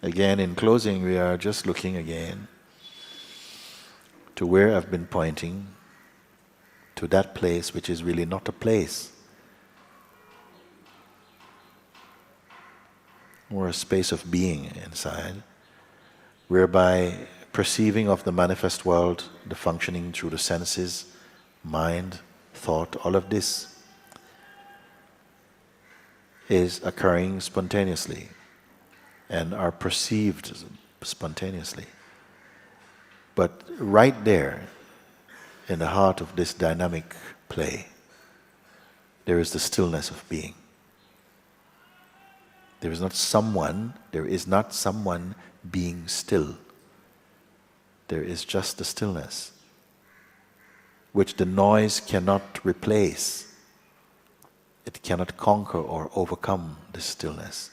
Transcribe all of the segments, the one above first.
Again, in closing, we are just looking again to where I've been pointing, to that place which is really not a place, or a space of being inside, whereby perceiving of the manifest world, the functioning through the senses, mind, thought, all of this is occurring spontaneously and are perceived spontaneously. But right there, in the heart of this dynamic play, there is the stillness of being. There is not someone being still. There is just the stillness, which the noise cannot replace. It cannot conquer or overcome the stillness.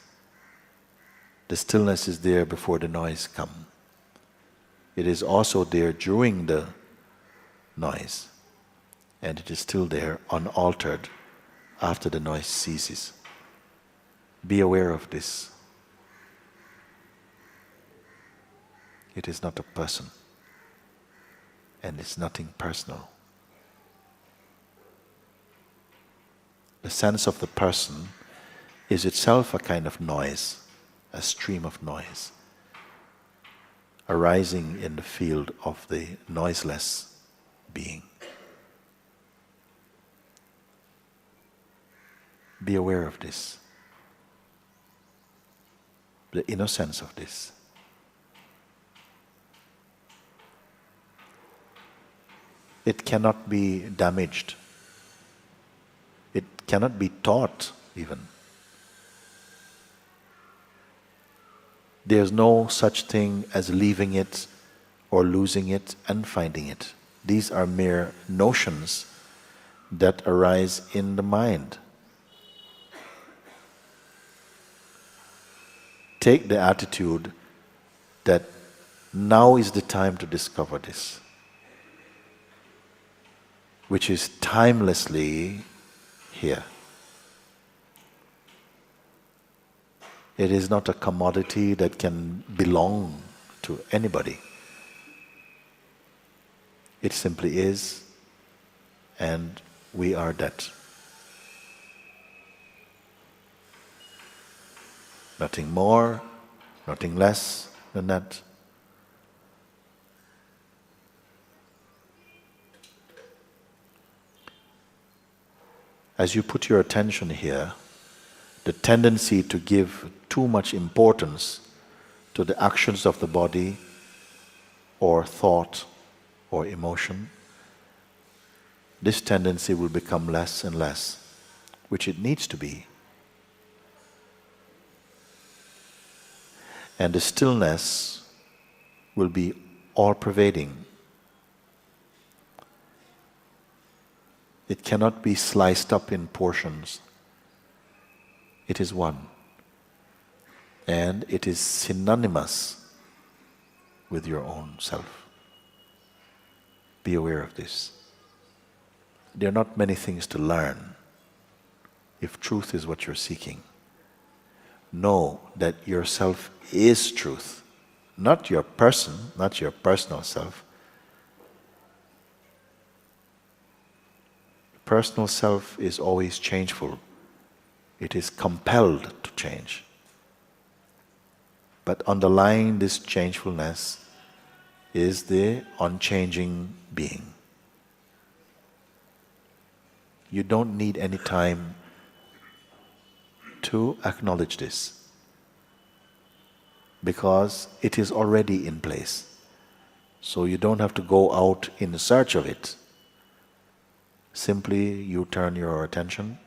The stillness is there before the noise comes. It is also there during the noise, and it is still there unaltered after the noise ceases. Be aware of this. It is not a person, and it's nothing personal. The sense of the person is itself a kind of noise, a stream of noise, arising in the field of the noiseless being. Be aware of this, the innocence of this. It cannot be damaged. It cannot be taught even. There's no such thing as leaving it or losing it and finding it. These are mere notions that arise in the mind. Take the attitude that now is the time to discover this, which is timelessly here. It is not a commodity that can belong to anybody. It simply is, and we are that. Nothing more, nothing less than that. As you put your attention here, the tendency to give too much importance to the actions of the body or thought or emotion, this tendency will become less and less, which it needs to be. And the stillness will be all-pervading. It cannot be sliced up in portions. It is one. And it is synonymous with your own self. Be aware of this. There are not many things to learn if truth is what you're seeking. Know that yourself is truth, not your person, not your personal self. Personal self is always changeful. It is compelled to change. But underlying this changefulness is the unchanging being. You don't need any time to acknowledge this, because it is already in place. So you don't have to go out in search of it. Simply you turn your attention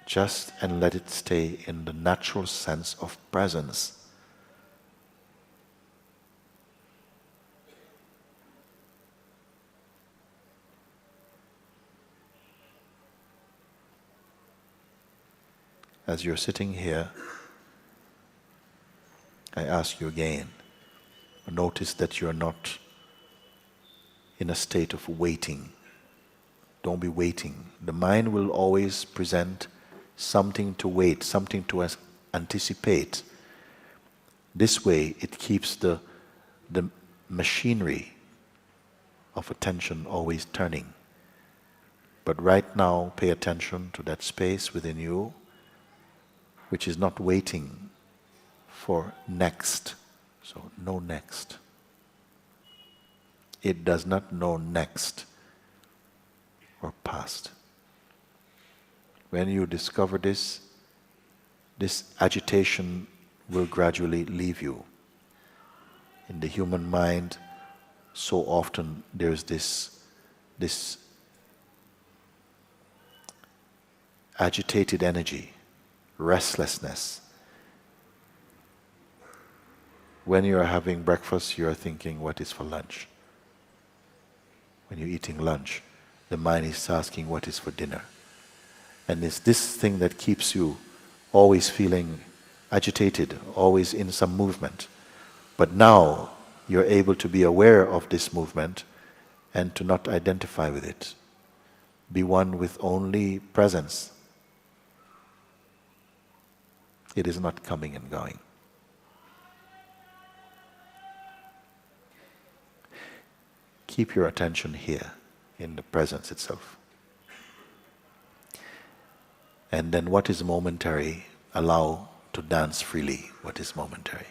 just and let it stay in the natural sense of presence. As you're sitting here, I ask you again, notice that you're not in a state of waiting. Don't be waiting. The mind will always present something to wait, something to anticipate. This way it keeps the machinery of attention always turning. But right now, pay attention to that space within you, which is not waiting for next. So, no next. It does not know next or past. When you discover this, this agitation will gradually leave you. In the human mind, so often there's this agitated energy, restlessness. When you are having breakfast, you are thinking, what is for lunch? When you're eating lunch, the mind is asking, what is for dinner? And it's this thing that keeps you always feeling agitated, always in some movement. But now you're able to be aware of this movement and to not identify with it. Be one with only presence. It is not coming and going. Keep your attention here in the presence itself. And then what is momentary, allow to dance freely what is momentary.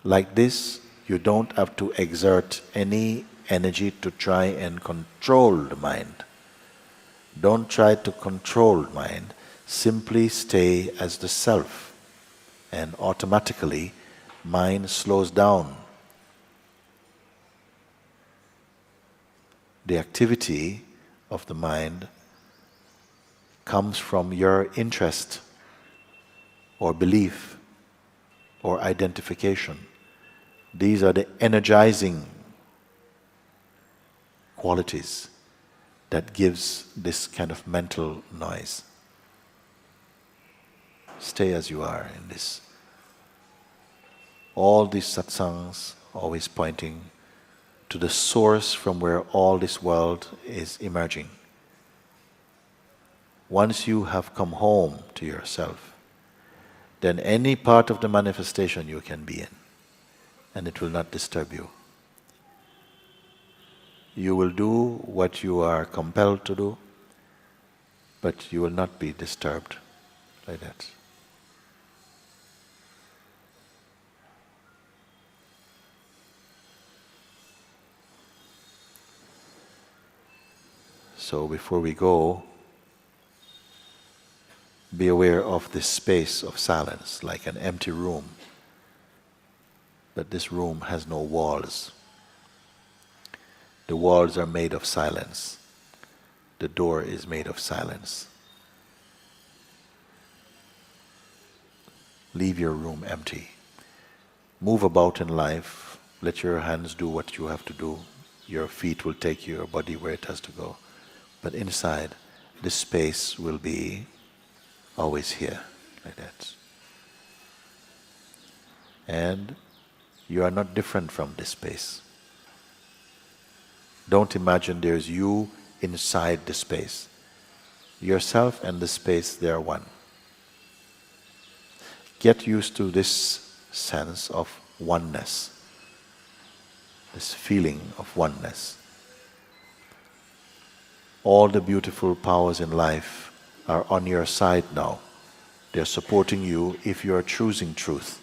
Like this, you don't have to exert any energy to try and control the mind. Don't try to control mind. Simply stay as the self, and automatically mind slows down. The activity of the mind comes from your interest or belief or identification. These are the energizing qualities that gives this kind of mental noise. Stay as you are in this. All these satsangs always pointing to the source from where all this world is emerging. Once you have come home to yourself, then any part of the manifestation you can be in, and it will not disturb you. You will do what you are compelled to do, but you will not be disturbed like that. So before we go, be aware of this space of silence, like an empty room. But this room has no walls. The walls are made of silence. The door is made of silence. Leave your room empty. Move about in life. Let your hands do what you have to do. Your feet will take your body where it has to go. But inside, this space will be always here, like that. And you are not different from this space. Don't imagine there's you inside the space. Yourself and the space, they are one. Get used to this sense of oneness, this feeling of oneness. All the beautiful powers in life are on your side now. They're supporting you if you are choosing truth.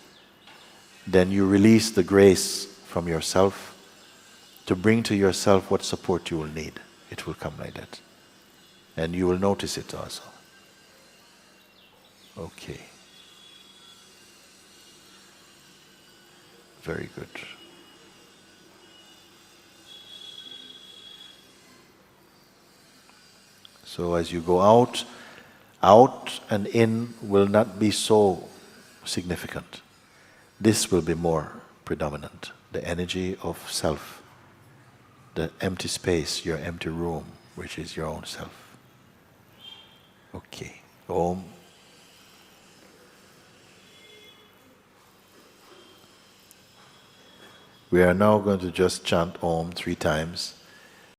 Then you release the grace from yourself to bring to yourself what support you will need. It will come like that. And you will notice it also. Okay. Very good. So as you go out and in will not be so significant. This will be more predominant. The energy of self, the empty space, your empty room, which is your own self. Okay. Om. We are now going to just chant Om 3 times.